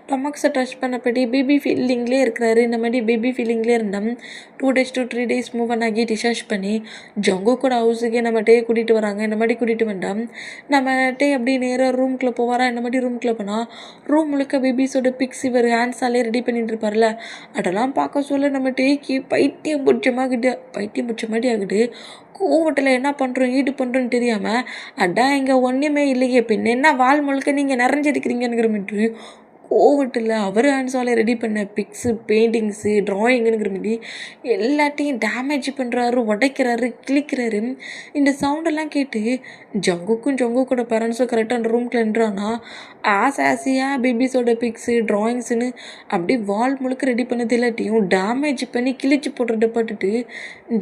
டொமக்ஸை டச் பண்ணப்படி பேபி ஃபீலிங்லேயே இருக்கிறாரு. இந்த மாதிரி பேபி ஃபீலிங்லேயே இருந்தோம். 2 days to 3 days மூவ் ஆகி டிஸ்சார்ஜ் பண்ணி ஜங்கு கூட ஹவுஸுக்கே நம்ம டே கூட்டிகிட்டு வராங்க. இந்த மாதிரி கூட்டிகிட்டு வந்தோம். நம்ம டே அப்படியே நேராக ரூம்குள்ளே போவாரா. இந்த மாதிரி ரூம்குள்ளே போனால் ரூம் முழுக்க பேபிஸோட பிக்ஸ் இவர் ஹேண்ட்ஸாலே ரெடி பண்ணிட்டு இருப்பார்ல, அதெல்லாம் பார்க்க சொல்ல நம்ம டேக்கு பைத்தியம் பிடிச்ச மாதிரி ஆகுது. கோவத்தில் என்ன பண்ணுறோம் ஈடு பண்ணுறோன்னு தெரியாமல் அதான் இங்கே ஒன்றுமே இல்லையே, பின்ன என்ன வால் முழுக்க நீங்கள் நிறைஞ்சிருக்கிறீங்கிற மாதிரி கோவத்தில் அவர் ஹேண்ட்ஸால் ரெடி பண்ண பிக்ஸு பெயிண்டிங்ஸு ட்ராயிங்குங்கிற மாதிரி எல்லாத்தையும் டேமேஜ் பண்ணுறாரு, உடைக்கிறாரு, கிழிக்கிறாரு. இந்த சவுண்டெல்லாம் கேட்டு ஜங்குக்கோட பேரண்ட்ஸும் கரெக்டாக அந்த ரூம்குள்ள நின்றானா ஆசியாக பேபிஸோட பிக்ஸு ட்ராயிங்ஸுன்னு அப்படியே வால் முழுக்க ரெடி பண்ணது எல்லாத்தையும் டேமேஜ் பண்ணி கிழிச்சு போடுறத பார்த்துட்டு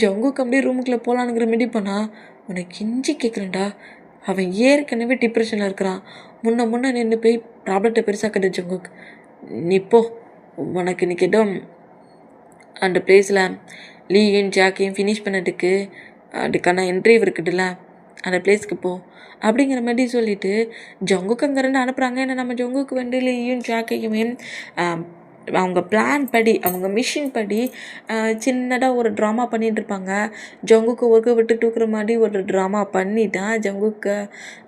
ஜங்குக்கு அப்படியே ரூமுக்குள்ளே போகலானுங்கிற மாதிரி பண்ணால் உனக்கு கிஞ்சி கேட்குறேன்டா, அவன் ஏற்கனவே டிப்ரெஷனில் இருக்கிறான். முன்ன நின்று போய் ப்ராப்ளத்தை பெருசாக கட்டு ஜங்குக். நீ போ, உனக்கு இன்றைக்கி ஏதோ அந்த பிளேஸில் லீயும் ஜாக்கையும் ஃபினிஷ் பண்ணதுக்கு அதுக்கான இன்டர்வியூ இருக்குதுல்ல, அந்த பிளேஸ்க்கு போ அப்படிங்கிற மாதிரி சொல்லிவிட்டு ஜங்குக்கு அங்கேருந்து அனுப்புகிறாங்க. ஏன்னா நம்ம ஜங்குக்கு வந்து லீயும் ஜாக்கையுமே அவங்க பிளான் படி அவங்க மிஷின் படி சின்னதாக ஒரு ட்ராமா பண்ணிகிட்ருப்பாங்க. ஜங்குக்கு ஒர்க்கை விட்டு தூக்குற மாதிரி ஒரு ட்ராமா பண்ணி தான் ஜங்குக்கு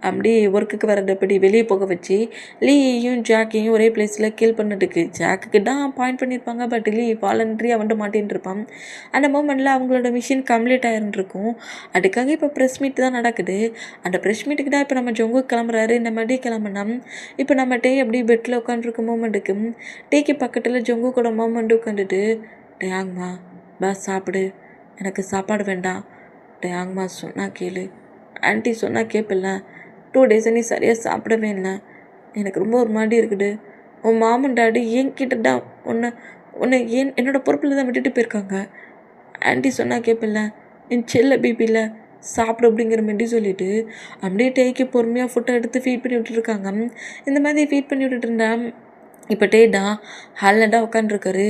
அப்படி ஒர்க்குக்கு வரதுப்படி வெளியே போக வச்சு லீயையும் ஜாக்கையும் ஒரே பிளேஸில் கில் பண்ணதுக்கு ஜாக்குக்கு தான் பாயிண்ட் பண்ணியிருப்பாங்க. பட் லீ வாலண்ட்ரியாக வந்துட்டு மாட்டின்னு இருப்பான். அந்த மூமெண்ட்டில் அவங்களோட மிஷின் கம்ப்ளீட் ஆகிருந்துருக்கும். அதுக்காக இப்போ ப்ரெஸ் மீட் தான் நடக்குது. அந்த ப்ரெஸ் மீட்டுக்கு தான் இப்போ நம்ம ஜங்குக்கு கிளம்புறாரு. இந்த மாதிரி கிளம்புனா இப்போ நம்ம டே அப்படி பெட்டில் உட்காந்துருக்க மூமெண்ட்டுக்கு டேக்கு பக்கத்தில் ஜங்கு கூட மூமெண்ட் உட்காந்துட்டு டேயாங்மா பா சாப்பிடு, எனக்கு சாப்பாடு வேண்டாம், டேயாங்மா சொன்னால் கேளு, ஆன்ட்டி சொன்னால் கேட்பில்ல, 2 days நீ சரியாக சாப்பிடவே இல்லை, எனக்கு ரொம்ப ஒரு மாதிரி இருக்குது, உன் மாமன் டாடி என்கிட்ட தான் உன்னை என்னோடய பொறுப்பில் தான் விட்டுட்டு போயிருக்காங்க, ஆன்ட்டி சொன்னால் கேட்பில்ல, என் செல்ல பிபியில் சாப்பிடு அப்படிங்கிற மாதிரி சொல்லிவிட்டு அப்படியே டேக்கு பொறுமையாக ஃபுட்டை எடுத்து ஃபீட் பண்ணி விட்டுருக்காங்க. இந்த மாதிரி ஃபீட் பண்ணி விட்டுட்டு இருந்தேன். இப்போ டே தான் ஹாலில் தான் உட்காண்ட்ருக்காரு.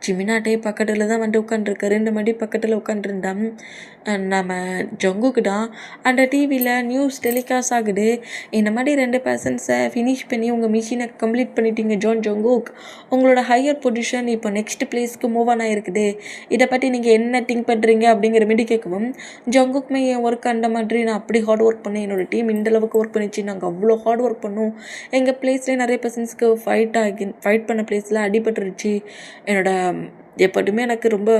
ஜிமினா டே பக்கத்தில் தான் வந்து உட்காண்ட்ருக்காரு. இந்த மாதிரி பக்கத்தில் உட்காண்ட்ருந்தான் நம்ம ஜங்குக்கு தான் அந்த டிவியில் நியூஸ் டெலிகாஸ்ட் ஆகுது. இந்த மாதிரி 2 பர்சன்ஸை ஃபினிஷ் பண்ணி உங்கள் மிஷினை கம்ப்ளீட் பண்ணிட்டீங்க ஜங்குக், உங்களோட ஹையர் பொசிஷன் இப்போ நெக்ஸ்ட் பிளேஸ்க்கு மூவ் ஆன் ஆகிருக்குது, இதை பற்றி நீங்கள் என்ன திங்க் பண்ணுறீங்க அப்படிங்கிற மாதிரி கேட்கவும் ஜங்குக்குமே என் ஒர்க் அந்த மாதிரி நான் அப்படி ஹார்ட் ஒர்க் பண்ணேன், என்னோடய டீம் இந்தளவுக்கு ஒர்க் பண்ணிச்சு, நாங்கள் அவ்வளோ ஹார்ட் ஒர்க் பண்ணோம், எங்கள் பிளேஸ்லேயே நிறைய பர்சன்ஸ்க்கு ஃபைட் பண்ண பிளேஸில் அடிபட்டுருச்சு, எப்போதுமே எனக்கு ரொம்ப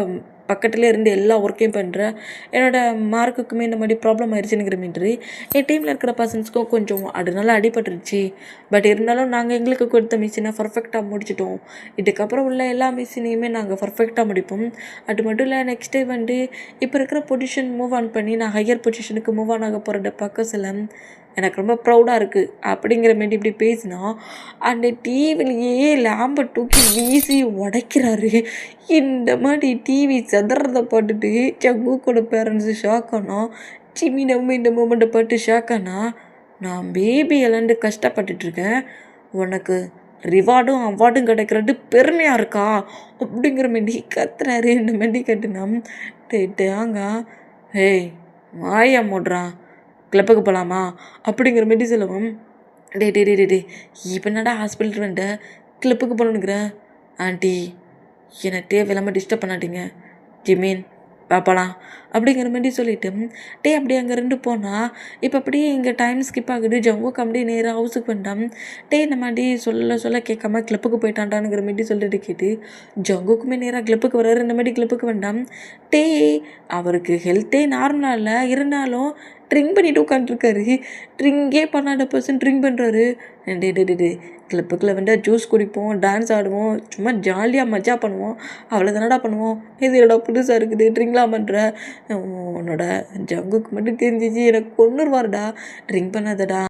பக்கத்துலேயே இருந்து எல்லா ஒர்க்கையும் பண்ணுறேன், என்னோடய மார்க்குக்குமே இந்த மாதிரி ப்ராப்ளம் ஆயிடுச்சுங்கிற மாதிரி என் டீமில் இருக்கிற பர்சன்ஸ்க்கும் கொஞ்சம் அதனால அடிபட்டுருச்சு. பட் இருந்தாலும் நாங்கள் எங்களுக்கு கொடுத்த மிஷினை பர்ஃபெக்டாக முடிச்சிட்டோம். இதுக்கப்புறம் உள்ள எல்லா மிஷினையுமே நாங்கள் பர்ஃபெக்டாக முடிப்போம். அது மட்டும் இல்லை நெக்ஸ்ட்டு வந்து இப்போ இருக்கிற பொசிஷன் மூவ் ஆன் பண்ணி நான் ஹையர் பொசிஷனுக்கு மூவ் ஆன் ஆக போகிறத பார்க்க சில எனக்கு ரொம்ப ப்ரௌடாக இருக்குது அப்படிங்கிற மாரி இப்படி பேசினா அந்த டிவிலேயே லேம்பை தூக்கி வீசி உடைக்கிறாரு. இந்த மாதிரி டிவி செதறதை பார்த்துட்டு ஜங்குக்கோட பேரண்ட்ஸு ஷாக் ஆனால் சிமினவும் இந்த மூமெண்ட்டை பார்த்து ஷாக் ஆனால் நான் பேபி இழந்து கஷ்டப்பட்டுட்ருக்கேன், உனக்கு ரிவார்டும் அவார்டும் கிடைக்கிறது பெருமையாக இருக்கா அப்படிங்கிற மாரி கத்துறாரு. இந்த மாரி கட்டுனா டேங்க ஹேய் வாயா மூடுறான், கிளப்புக்கு போகலாமா அப்படிங்கிற மாரி சொல்லவும் டே இப்போ என்னடா ஹாஸ்பிட்டல் வந்துட்டு கிளப்புக்கு போகணுங்கிற, ஆண்டி என்னை தேவையில்லாமல் டிஸ்டர்ப் பண்ணாதீங்க ஜிமீன் பாப்பலாம் அப்படிங்கிற மாதிரி சொல்லிட்டு டே அப்படியே அங்கே ரெண்டு போனால் இப்போ அப்படியே இங்கே டைம் ஸ்கிப் ஆகுது. ஜங்குக்கு அப்படியே நேராக ஹவுஸுக்கு வந்துட்டான். டே இந்த மாதிரி சொல்ல கேட்காம கிளப்புக்கு போயிட்டான்டானுங்கிற மாதிரி சொல்லிட்டு கேட்டு ஜங்குக்குமே நேராக கிளப்புக்கு வர்றாரு. இந்த மாதிரி கிளப்புக்கு வேண்டாம். டே அவருக்கு ஹெல்த்தே நார்மலாக இல்லை, இருந்தாலும் ட்ரிங்க் பண்ணிட்டு உட்காந்துருக்காரு. ட்ரிங்கே பண்ணாத பர்சன் ட்ரிங்க் பண்ணுறாரு. டே கிளப்புக்குள்ள வந்தால் ஜூஸ் குடிப்போம், டான்ஸ் ஆடுவோம், சும்மா ஜாலியாக மஜா பண்ணுவோம், அவ்வளோதானடா பண்ணுவோம். இது என்னடா புதுசாக இருக்குது ட்ரிங்க்லாம் பண்ணுற. உன்னோட ஜங்குக்கு மட்டும் தெரிஞ்சிச்சு எனக்கு கொன்னுருவாருடா. ட்ரிங்க் பண்ணாதடா.